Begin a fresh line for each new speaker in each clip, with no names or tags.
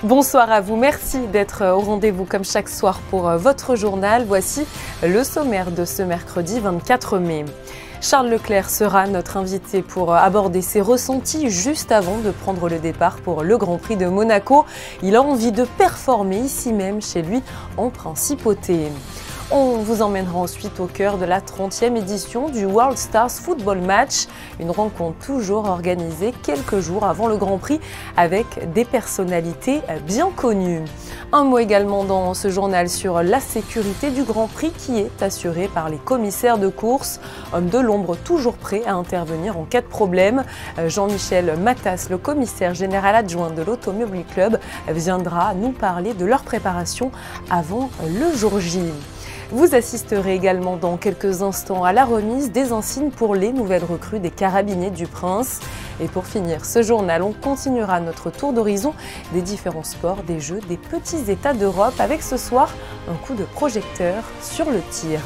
Bonsoir à vous, merci d'être au rendez-vous comme chaque soir pour votre journal. Voici le sommaire de ce mercredi 24 mai. Charles Leclerc sera notre invité pour aborder ses ressentis juste avant de prendre le départ pour le Grand Prix de Monaco. Il a envie de performer ici même chez lui en principauté. On vous emmènera ensuite au cœur de la 30e édition du World Stars Football Match, une rencontre toujours organisée quelques jours avant le Grand Prix avec des personnalités bien connues. Un mot également dans ce journal sur la sécurité du Grand Prix qui est assurée par les commissaires de course, hommes de l'ombre toujours prêts à intervenir en cas de problème. Jean-Michel Matas, le commissaire général adjoint de l'Automobile Club, viendra nous parler de leur préparation avant le jour J. Vous assisterez également dans quelques instants à la remise des insignes pour les nouvelles recrues des Carabiniers du Prince. Et pour finir ce journal, on continuera notre tour d'horizon des différents sports, des Jeux, des petits États d'Europe avec ce soir un coup de projecteur sur le tir.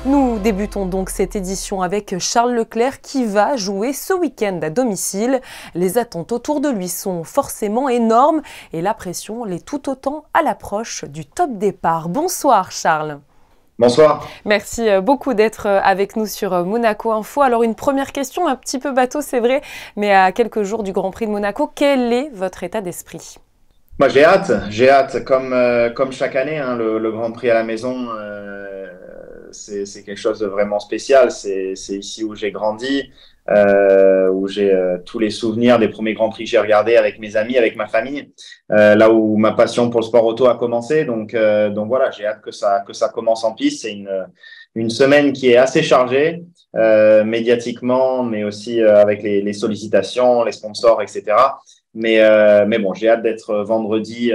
Nous débutons donc cette édition avec Charles Leclerc qui va jouer ce week-end à domicile. Les attentes autour de lui sont forcément énormes et la pression l'est tout autant à l'approche du top départ. Bonsoir Charles.
Bonsoir.
Merci beaucoup d'être avec nous sur Monaco Info. Alors une première question, un petit peu bateau c'est vrai, mais à quelques jours du Grand Prix de Monaco, quel est votre état d'esprit ?
Moi j'ai hâte. Comme chaque année, hein, le Grand Prix à la maison, c'est quelque chose de vraiment spécial. C'est ici où j'ai grandi, où j'ai tous les souvenirs des premiers Grands Prix que j'ai regardés avec mes amis, avec ma famille, là où ma passion pour le sport auto a commencé. Donc voilà, j'ai hâte que ça commence en piste. C'est une semaine qui est assez chargée, médiatiquement, mais aussi avec les sollicitations, les sponsors, etc. Mais bon, j'ai hâte d'être vendredi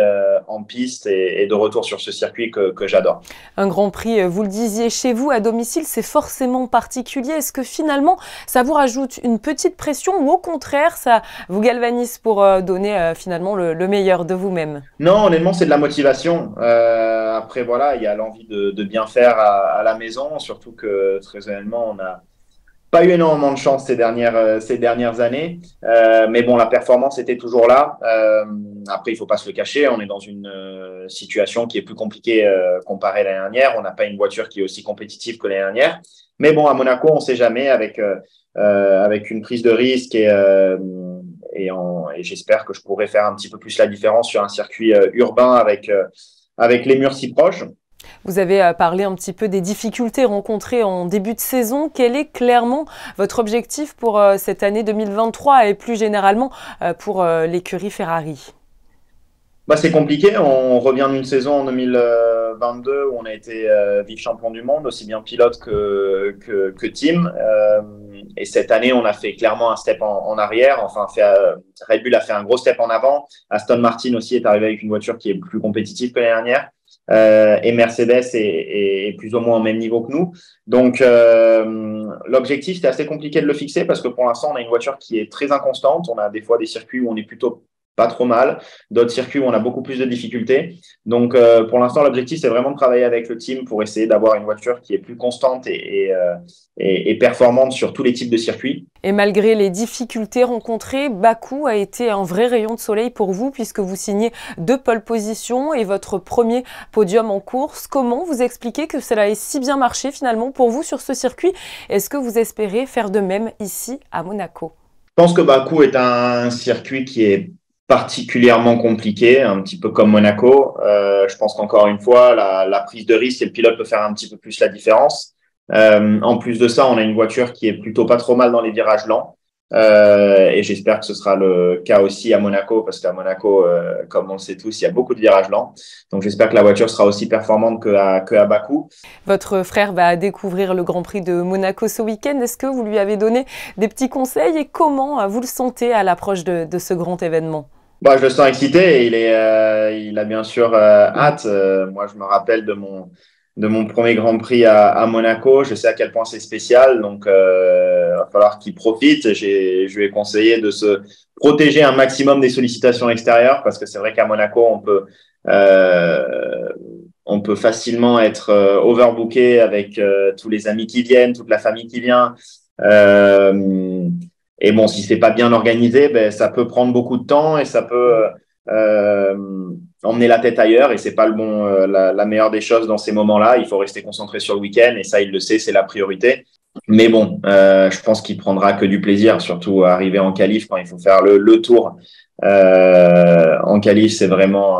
en piste et de retour sur ce circuit que j'adore.
Un Grand Prix, vous le disiez, chez vous, à domicile, c'est forcément particulier. Est-ce que finalement, ça vous rajoute une petite pression ou au contraire, ça vous galvanise pour donner finalement le meilleur de vous-même ?
Non, honnêtement, c'est de la motivation. Après, voilà, il y a l'envie de bien faire à la maison, surtout que très honnêtement, on a pas eu énormément de chance ces dernières années, mais bon, la performance était toujours là. Après, il faut pas se le cacher, on est dans une situation qui est plus compliquée comparée à l'année dernière. On n'a pas une voiture qui est aussi compétitive que l'année dernière. Mais bon, à Monaco, on sait jamais avec une prise de risque et j'espère que je pourrai faire un petit peu plus la différence sur un circuit urbain avec les murs si proches.
Vous avez parlé un petit peu des difficultés rencontrées en début de saison. Quel est clairement votre objectif pour cette année 2023 et plus généralement pour l'écurie Ferrari ?
C'est compliqué. On revient d'une saison en 2022 où on a été vice-champion du monde, aussi bien pilote que team. Et cette année, on a fait clairement un step en arrière. Enfin, Red Bull a fait un gros step en avant. Aston Martin aussi est arrivé avec une voiture qui est plus compétitive que l'année dernière. Et Mercedes est plus ou moins au même niveau que nous. Donc, l'objectif, c'était assez compliqué de le fixer parce que pour l'instant, on a une voiture qui est très inconstante. On a des fois des circuits où on est plutôt pas trop mal, d'autres circuits où on a beaucoup plus de difficultés. Donc, pour l'instant, l'objectif, c'est vraiment de travailler avec le team pour essayer d'avoir une voiture qui est plus constante et performante sur tous les types de circuits.
Et malgré les difficultés rencontrées, Bakou a été un vrai rayon de soleil pour vous puisque vous signez 2 pole positions et votre premier podium en course. Comment vous expliquez que cela ait si bien marché finalement pour vous sur ce circuit ? Est-ce que vous espérez faire de même ici à Monaco ?
Je pense que Bakou est un circuit qui est particulièrement compliqué, un petit peu comme Monaco. Je pense qu'encore une fois, la prise de risque et le pilote peut faire un petit peu plus la différence. En plus de ça, on a une voiture qui est plutôt pas trop mal dans les virages lents. Et j'espère que ce sera le cas aussi à Monaco, parce qu'à Monaco, comme on le sait tous, il y a beaucoup de virages lents. Donc j'espère que la voiture sera aussi performante qu'à Bakou.
Votre frère va découvrir le Grand Prix de Monaco ce week-end. Est-ce que vous lui avez donné des petits conseils et comment vous le sentez à l'approche de ce grand événement ?
Je le sens excité et il a bien sûr hâte. Moi, je me rappelle de mon premier Grand Prix à Monaco. Je sais à quel point c'est spécial, donc va falloir qu'il profite. Je lui ai conseillé de se protéger un maximum des sollicitations extérieures parce que c'est vrai qu'à Monaco, on peut facilement être overbooké avec tous les amis qui viennent, toute la famille qui vient. Et bon, si c'est pas bien organisé, ça peut prendre beaucoup de temps et ça peut emmener la tête ailleurs et c'est pas la meilleure des choses dans ces moments-là. Il faut rester concentré sur le week-end et ça, il le sait, c'est la priorité. Mais bon, je pense qu'il prendra que du plaisir, surtout à arriver en qualif quand il faut faire le tour. En qualif, c'est vraiment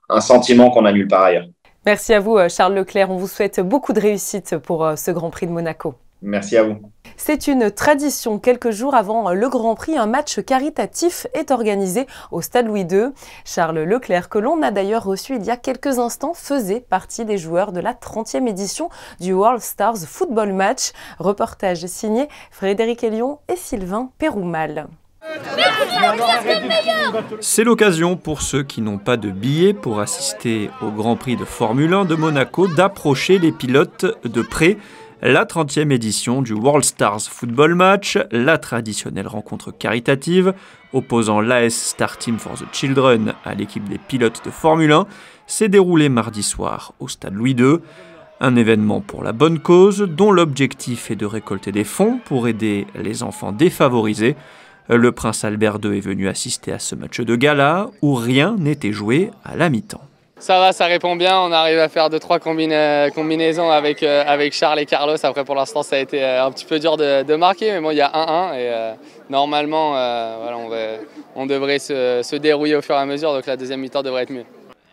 un sentiment qu'on a nulle part ailleurs.
Merci à vous, Charles Leclerc. On vous souhaite beaucoup de réussite pour ce Grand Prix de Monaco.
Merci à vous.
C'est une tradition. Quelques jours avant le Grand Prix, un match caritatif est organisé au Stade Louis II. Charles Leclerc, que l'on a d'ailleurs reçu il y a quelques instants, faisait partie des joueurs de la 30e édition du World Stars Football Match. Reportage signé Frédéric Elion et Sylvain Péroumal.
C'est l'occasion pour ceux qui n'ont pas de billets pour assister au Grand Prix de Formule 1 de Monaco d'approcher les pilotes de près. La 30e édition du World Stars Football Match, la traditionnelle rencontre caritative opposant l'AS Star Team for the Children à l'équipe des pilotes de Formule 1, s'est déroulée mardi soir au Stade Louis II. Un événement pour la bonne cause dont l'objectif est de récolter des fonds pour aider les enfants défavorisés. Le prince Albert II est venu assister à ce match de gala où rien n'était joué à la mi-temps.
Ça va, ça répond bien. On arrive à faire 2-3 combinaisons avec Charles et Carlos. Après, pour l'instant, ça a été un petit peu dur de marquer. Mais bon, il y a 1-1 et normalement, voilà, on devrait se dérouiller au fur et à mesure. Donc la deuxième mi-temps devrait être mieux.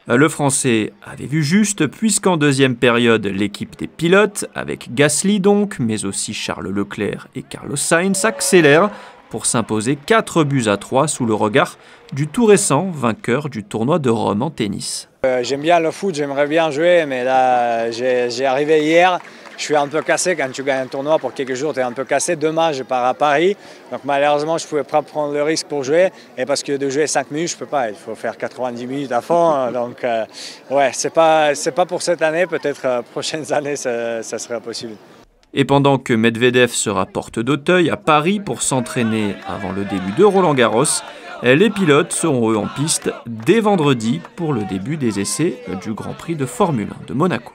Le Français avait vu juste, puisqu'en deuxième période, l'équipe des pilotes, avec Gasly donc, mais aussi Charles Leclerc et Carlos Sainz, accélère pour s'imposer 4-3 sous le regard du tout récent vainqueur du tournoi de Rome en tennis.
J'aime bien le foot, j'aimerais bien jouer, mais là, j'ai arrivé hier, je suis un peu cassé. Quand tu gagnes un tournoi pour quelques jours, tu es un peu cassé. Demain, je pars à Paris, donc malheureusement, je ne pouvais pas prendre le risque pour jouer. Et parce que de jouer 5 minutes, je ne peux pas, il faut faire 90 minutes à fond. Donc, ouais, c'est pas pour cette année, peut-être prochaines années, ça serait possible.
Et pendant que Medvedev sera porte d'Auteuil à Paris pour s'entraîner avant le début de Roland-Garros, les pilotes seront eux en piste dès vendredi pour le début des essais du Grand Prix de Formule 1 de Monaco.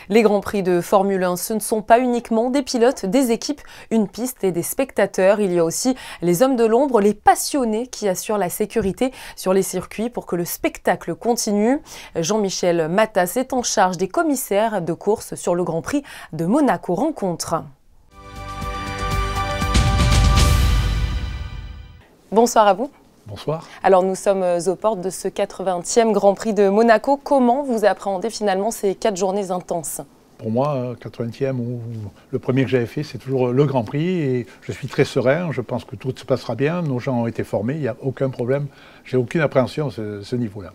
Les Grands Prix de Formule 1, ce ne sont pas uniquement des pilotes, des équipes, une piste et des spectateurs. Il y a aussi les hommes de l'ombre, les passionnés qui assurent la sécurité sur les circuits pour que le spectacle continue. Jean-Michel Matas est en charge des commissaires de course sur le Grand Prix de Monaco Rencontre. Bonsoir à vous.
Bonsoir.
Alors nous sommes aux portes de ce 80e Grand Prix de Monaco. Comment vous appréhendez finalement ces 4 journées intenses ?
Pour moi, 80e, ou le premier que j'avais fait, c'est toujours le Grand Prix et je suis très serein. Je pense que tout se passera bien. Nos gens ont été formés, il n'y a aucun problème. J'ai aucune appréhension à ce niveau-là.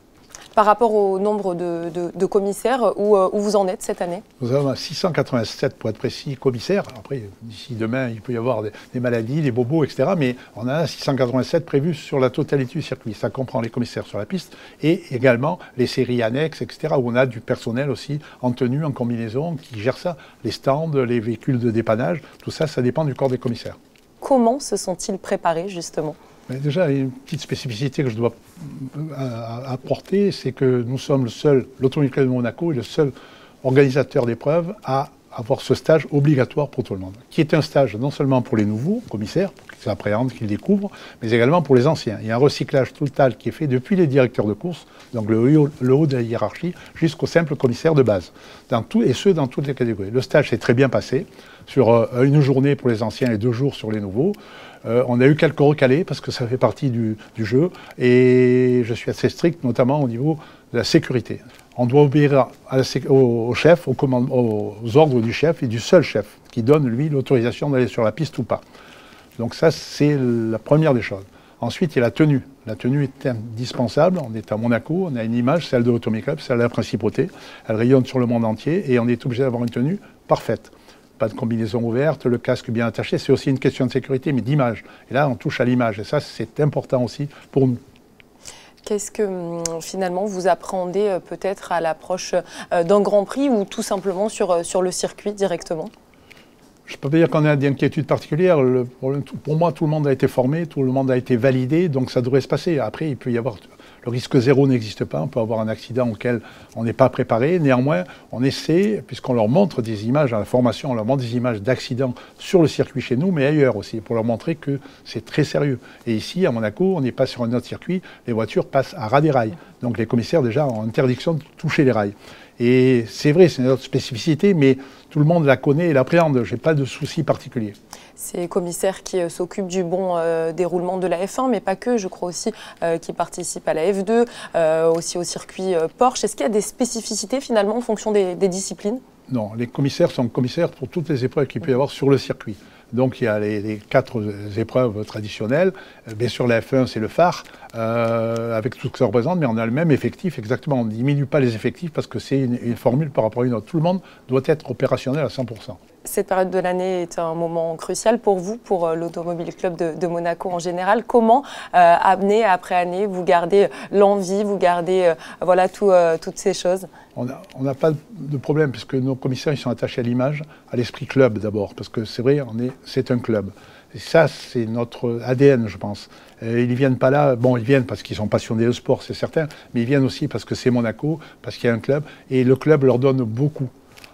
Par rapport au nombre de commissaires, où vous en êtes cette année ?
Nous avons 687 pour être précis commissaires. Après, d'ici demain, il peut y avoir des maladies, des bobos, etc. Mais on a 687 prévus sur la totalité du circuit. Ça comprend les commissaires sur la piste et également les séries annexes, etc. Où on a du personnel aussi en tenue, en combinaison, qui gère ça. Les stands, les véhicules de dépannage, tout ça, ça dépend du corps des commissaires.
Comment se sont-ils préparés justement ?
Mais déjà, une petite spécificité que je dois apporter, c'est que nous sommes l'Automobile Club de Monaco est le seul organisateur d'épreuves à avoir ce stage obligatoire pour tout le monde, qui est un stage non seulement pour les nouveaux commissaires, pour qu'ils appréhendent, qu'ils découvrent, mais également pour les anciens. Il y a un recyclage total qui est fait depuis les directeurs de course, donc le haut de la hiérarchie, jusqu'au simple commissaire de base, dans toutes les catégories. Le stage s'est très bien passé, sur une journée pour les anciens et 2 jours sur les nouveaux. On a eu quelques recalés parce que ça fait partie du jeu et je suis assez strict, notamment au niveau de la sécurité. On doit obéir au chef, aux ordres du chef et du seul chef qui donne, lui, l'autorisation d'aller sur la piste ou pas. Donc ça, c'est la première des choses. Ensuite, il y a la tenue. La tenue est indispensable. On est à Monaco, on a une image, celle de l'Automobile Club, celle de la principauté. Elle rayonne sur le monde entier et on est obligé d'avoir une tenue parfaite. Pas de combinaison ouverte, le casque bien attaché. C'est aussi une question de sécurité, mais d'image. Et là, on touche à l'image. Et ça, c'est important aussi pour nous.
Qu'est-ce que finalement vous appréhendez peut-être à l'approche d'un Grand Prix ou tout simplement sur le circuit directement ?
Je ne peux pas dire qu'on a d'inquiétude particulière. Pour moi, tout le monde a été formé, tout le monde a été validé, donc ça devrait se passer. Après, il peut y avoir Le risque zéro n'existe pas, on peut avoir un accident auquel on n'est pas préparé. Néanmoins, on essaie, puisqu'on leur montre des images à la formation, on leur montre des images d'accidents sur le circuit chez nous, mais ailleurs aussi, pour leur montrer que c'est très sérieux. Et ici, à Monaco, on n'est pas sur un autre circuit, les voitures passent à ras des rails. Donc les commissaires déjà ont interdiction de toucher les rails. Et c'est vrai, c'est notre spécificité, mais tout le monde la connaît et l'appréhende. Je n'ai pas de souci particulier.
Ces commissaires qui s'occupent du bon déroulement de la F1, mais pas que, je crois aussi, qui participent à la F2, aussi au circuit Porsche. Est-ce qu'il y a des spécificités finalement en fonction des disciplines?
Non, les commissaires sont commissaires pour toutes les épreuves qu'il peut y avoir sur le circuit. Donc il y a les 4 épreuves traditionnelles. Bien sûr, la F1, c'est le phare, avec tout ce que ça représente, mais on a le même effectif exactement. On ne diminue pas les effectifs parce que c'est une formule par rapport à une autre. Tout le monde doit être opérationnel à 100%.
Cette période de l'année est un moment crucial pour vous, pour l'Automobile Club de Monaco en général. Comment, année après année, vous gardez l'envie, vous gardez voilà, toutes ces choses?
On n'a pas de problème, puisque nos commissaires ils sont attachés à l'image, à l'esprit club d'abord, parce que c'est vrai, c'est un club. Et ça, c'est notre ADN, je pense. Ils ne viennent pas là, bon, ils viennent parce qu'ils sont passionnés de sport, c'est certain, mais ils viennent aussi parce que c'est Monaco, parce qu'il y a un club, et le club leur donne beaucoup.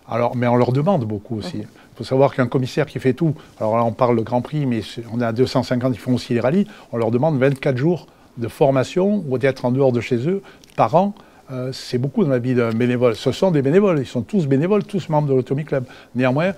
Alors, mais on leur demande beaucoup aussi. Il faut savoir qu'un commissaire qui fait tout, alors là on parle de Grand Prix, mais on a 250 qui font aussi les rallyes, on leur demande 24 jours de formation ou d'être en dehors de chez eux par an. C'est beaucoup dans la vie d'un bénévole. Ce sont des bénévoles, ils sont tous bénévoles, tous membres de l'Automobile Club. Néanmoins,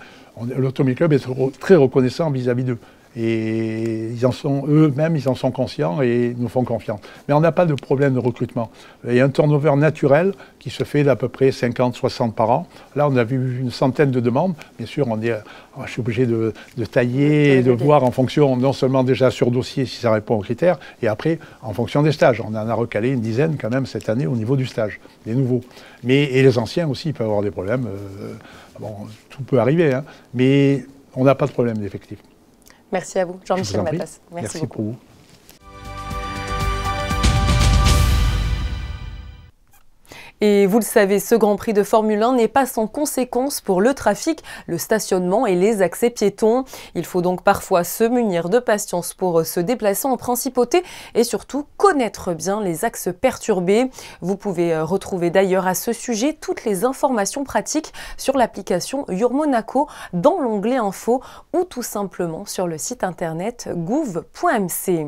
l'Automobile Club est très reconnaissant vis-à-vis d'eux. Et ils en sont eux-mêmes, ils en sont conscients et nous font confiance. Mais on n'a pas de problème de recrutement. Il y a un turnover naturel qui se fait d'à peu près 50-60 par an. Là, on a vu une centaine de demandes. Bien sûr, je suis obligé de tailler et de voir en fonction, non seulement déjà sur dossier si ça répond aux critères, et après en fonction des stages. On en a recalé une dizaine quand même cette année au niveau du stage, des nouveaux. Et les anciens aussi peuvent avoir des problèmes. Bon, tout peut arriver, hein, mais on n'a pas de problème d'effectif.
Merci à vous, Jean-Michel Matas.
Merci beaucoup. Pour vous.
Et vous le savez, ce Grand Prix de Formule 1 n'est pas sans conséquences pour le trafic, le stationnement et les accès piétons. Il faut donc parfois se munir de patience pour se déplacer en principauté et surtout connaître bien les axes perturbés. Vous pouvez retrouver d'ailleurs à ce sujet toutes les informations pratiques sur l'application Your Monaco dans l'onglet Info ou tout simplement sur le site internet gouv.mc.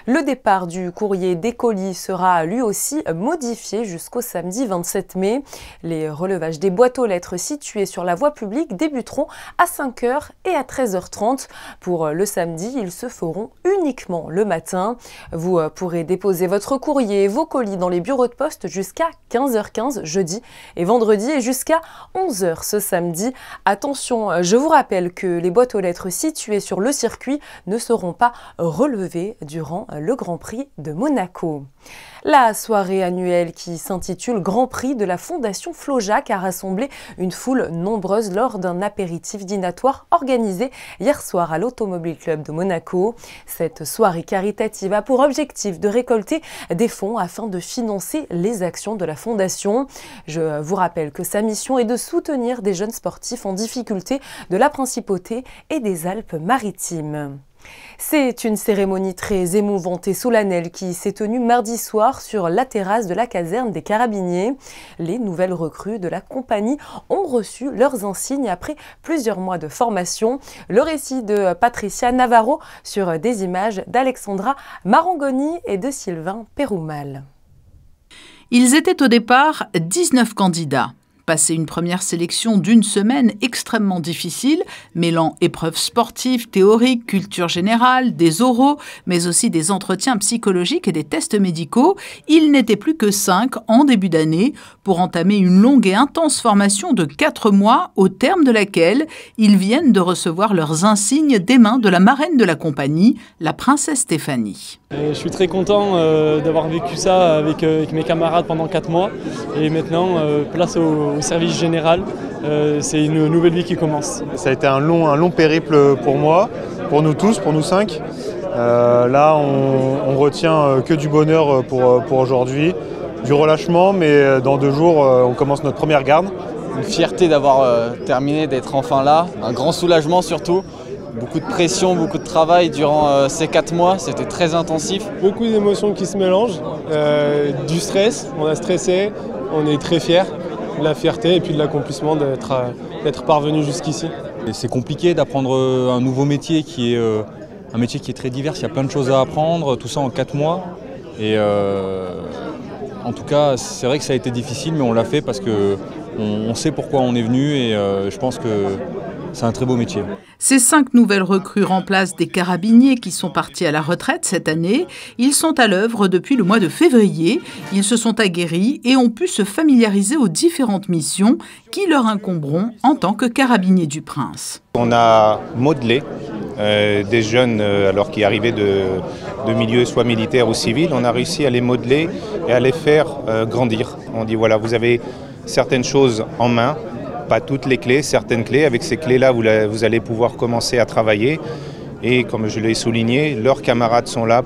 Le départ du courrier des colis sera lui aussi modifié jusqu'au samedi 27 mai. Les relevages des boîtes aux lettres situées sur la voie publique débuteront à 5h et à 13h30. Pour le samedi, ils se feront uniquement le matin. Vous pourrez déposer votre courrier et vos colis dans les bureaux de poste jusqu'à 15h15 jeudi et vendredi et jusqu'à 11h ce samedi. Attention, je vous rappelle que les boîtes aux lettres situées sur le circuit ne seront pas relevées durant le Grand Prix de Monaco. La soirée annuelle qui s'intitule Grand Prix de la Fondation Flaujac a rassemblé une foule nombreuse lors d'un apéritif dînatoire organisé hier soir à l'Automobile Club de Monaco. Cette soirée caritative a pour objectif de récolter des fonds afin de financer les actions de la Fondation. Je vous rappelle que sa mission est de soutenir des jeunes sportifs en difficulté de la Principauté et des Alpes-Maritimes. C'est une cérémonie très émouvante et solennelle qui s'est tenue mardi soir sur la terrasse de la caserne des Carabiniers. Les nouvelles recrues de la compagnie ont reçu leurs insignes après plusieurs mois de formation. Le récit de Patricia Navarro sur des images d'Alexandra Marangoni et de Sylvain Péroumal.
Ils étaient au départ 19 candidats. Passé une première sélection d'une semaine extrêmement difficile, mêlant épreuves sportives, théoriques, culture générale, des oraux, mais aussi des entretiens psychologiques et des tests médicaux, ils n'étaient plus que 5 en début d'année pour entamer une longue et intense formation de 4 mois, au terme de laquelle ils viennent de recevoir leurs insignes des mains de la marraine de la compagnie, la princesse Stéphanie.
Je suis très content d'avoir vécu ça avec mes camarades pendant 4 mois et maintenant place au service général, c'est une nouvelle vie qui commence.
Ça a été un long périple pour moi, pour nous tous, pour nous 5. Là on retient que du bonheur pour aujourd'hui, du relâchement, mais dans 2 jours on commence notre première garde.
Une fierté d'avoir terminé, d'être enfin là, un grand soulagement surtout. Beaucoup de pression, beaucoup de travail durant ces 4 mois, c'était très intensif.
Beaucoup d'émotions qui se mélangent, du stress, on a stressé, on est très fiers, de la fierté et puis de l'accomplissement d'être parvenu jusqu'ici.
C'est compliqué d'apprendre un nouveau métier qui est un métier qui est très divers, il y a plein de choses à apprendre, tout ça en 4 mois. Et en tout cas, c'est vrai que ça a été difficile, mais on l'a fait parce qu'on sait pourquoi on est venu et je pense que c'est un très beau métier.
Ces 5 nouvelles recrues remplacent des carabiniers qui sont partis à la retraite cette année. Ils sont à l'œuvre depuis le mois de février. Ils se sont aguerris et ont pu se familiariser aux différentes missions qui leur incomberont en tant que carabiniers du Prince.
On a modelé des jeunes alors qui arrivaient de milieux soit militaires ou civils. On a réussi à les modeler et à les faire grandir. On dit voilà, vous avez certaines choses en main, pas toutes les clés, certaines clés. Avec ces clés-là, vous allez pouvoir commencer à travailler. Et comme je l'ai souligné, leurs camarades sont là,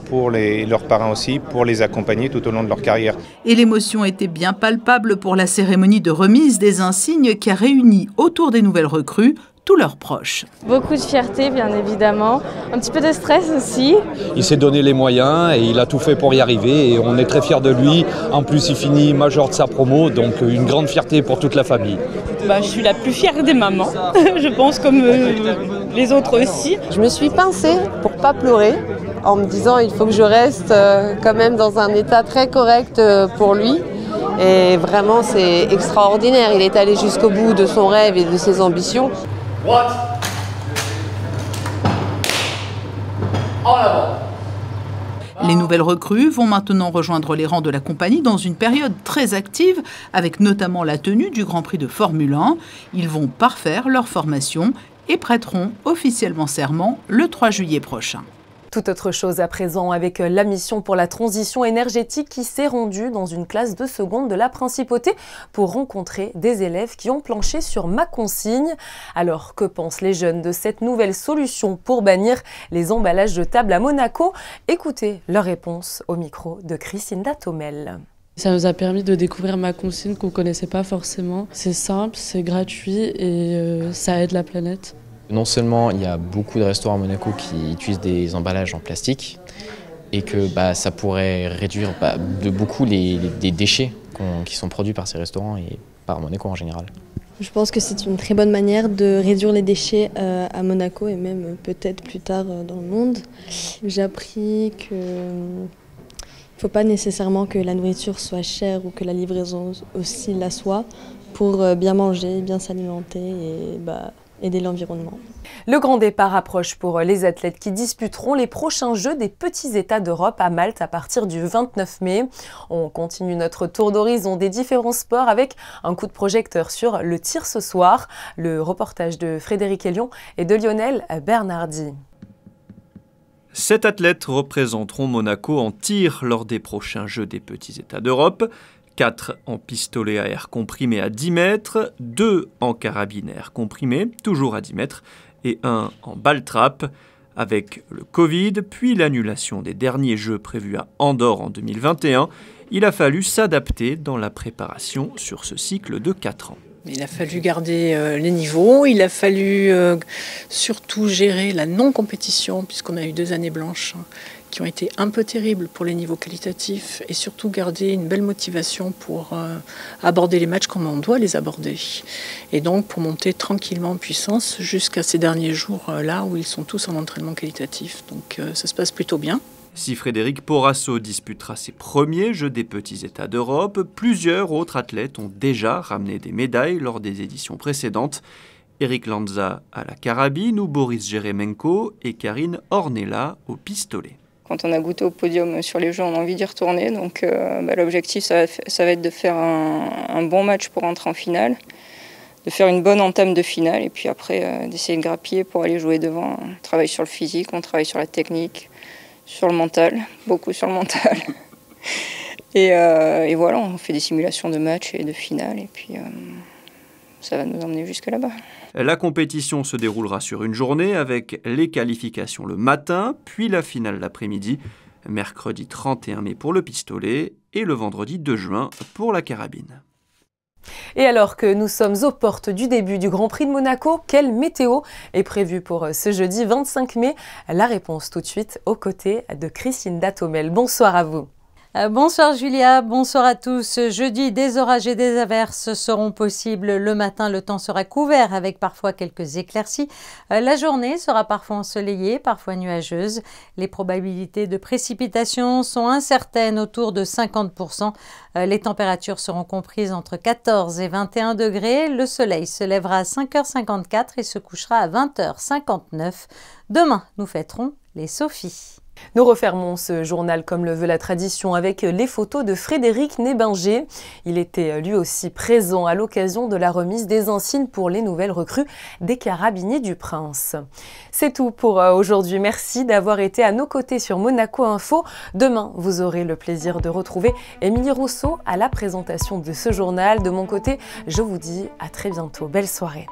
leurs parents aussi, pour les accompagner tout au long de leur carrière.
Et l'émotion était bien palpable pour la cérémonie de remise des insignes qui a réuni autour des nouvelles recrues tous leurs proches.
Beaucoup de fierté, bien évidemment, un petit peu de stress aussi.
Il s'est donné les moyens et il a tout fait pour y arriver et on est très fiers de lui. En plus, il finit major de sa promo, donc une grande fierté pour toute la famille.
Je suis la plus fière des mamans, je pense, comme les autres aussi.
Je me suis pincée pour ne pas pleurer, en me disant il faut que je reste quand même dans un état très correct pour lui. Et vraiment, c'est extraordinaire. Il est allé jusqu'au bout de son rêve et de ses ambitions.
En avant. Les nouvelles recrues vont maintenant rejoindre les rangs de la compagnie dans une période très active, avec notamment la tenue du Grand Prix de Formule 1. Ils vont parfaire leur formation et prêteront officiellement serment le 3 juillet prochain.
Tout autre chose à présent avec la mission pour la transition énergétique qui s'est rendue dans une classe de seconde de la Principauté pour rencontrer des élèves qui ont planché sur ma consigne. Alors que pensent les jeunes de cette nouvelle solution pour bannir les emballages de table à Monaco? Écoutez leur réponse au micro de Christina Thomel.
Ça nous a permis de découvrir ma consigne qu'on ne connaissait pas forcément. C'est simple, c'est gratuit et ça aide la planète.
Non seulement il y a beaucoup de restaurants à Monaco qui utilisent des emballages en plastique et que ça pourrait réduire de beaucoup des déchets qui sont produits par ces restaurants et par Monaco en général.
Je pense que c'est une très bonne manière de réduire les déchets à Monaco et même peut-être plus tard dans le monde. J'ai appris qu'il ne faut pas nécessairement que la nourriture soit chère ou que la livraison aussi la soit pour bien manger, bien s'alimenter et aider l'environnement.
Le grand départ approche pour les athlètes qui disputeront les prochains Jeux des petits États d'Europe à Malte à partir du 29 mai. On continue notre tour d'horizon des différents sports avec un coup de projecteur sur le tir ce soir. Le reportage de Frédéric Elion et de Lionel Bernardi.
7 athlètes représenteront Monaco en tir lors des prochains Jeux des petits États d'Europe. 4 en pistolet à air comprimé à 10 mètres, 2 en carabine à air comprimé, toujours à 10 mètres, et 1 en balle trappe. Avec le Covid, puis l'annulation des derniers Jeux prévus à Andorre en 2021, il a fallu s'adapter dans la préparation sur ce cycle de 4 ans.
Il a fallu garder les niveaux, il a fallu surtout gérer la non-compétition, puisqu'on a eu 2 années blanches qui ont été un peu terribles pour les niveaux qualitatifs, et surtout garder une belle motivation pour aborder les matchs comme on doit les aborder. Et donc pour monter tranquillement en puissance jusqu'à ces derniers jours-là où ils sont tous en entraînement qualitatif. Donc ça se passe plutôt bien.
Si Frédéric Porrasso disputera ses premiers Jeux des petits États d'Europe, plusieurs autres athlètes ont déjà ramené des médailles lors des éditions précédentes. Eric Lanza à la carabine ou Boris Jeremenko et Karine Ornella au pistolet.
Quand on a goûté au podium sur les Jeux, on a envie d'y retourner. Donc l'objectif, ça va être de faire un bon match pour entrer en finale, de faire une bonne entame de finale et puis après d'essayer de grappiller pour aller jouer devant. On travaille sur le physique, on travaille sur la technique, sur le mental, beaucoup sur le mental. Et voilà, on fait des simulations de match et de finale et puis ça va nous emmener jusque là-bas.
La compétition se déroulera sur une journée avec les qualifications le matin, puis la finale l'après-midi, mercredi 31 mai pour le pistolet et le vendredi 2 juin pour la carabine.
Et alors que nous sommes aux portes du début du Grand Prix de Monaco, quelle météo est prévue pour ce jeudi 25 mai? La réponse tout de suite aux côtés de Christine Datomel. Bonsoir à vous.
Bonsoir Julia, bonsoir à tous. Jeudi, des orages et des averses seront possibles. Le matin, le temps sera couvert avec parfois quelques éclaircies. La journée sera parfois ensoleillée, parfois nuageuse. Les probabilités de précipitations sont incertaines, autour de 50%. Les températures seront comprises entre 14 et 21 degrés. Le soleil se lèvera à 5h54 et se couchera à 20h59. Demain, nous fêterons les Sophies.
Nous refermons ce journal comme le veut la tradition avec les photos de Frédéric Nébinger. Il était lui aussi présent à l'occasion de la remise des insignes pour les nouvelles recrues des Carabiniers du Prince. C'est tout pour aujourd'hui. Merci d'avoir été à nos côtés sur Monaco Info. Demain, vous aurez le plaisir de retrouver Émilie Rousseau à la présentation de ce journal. De mon côté, je vous dis à très bientôt. Belle soirée.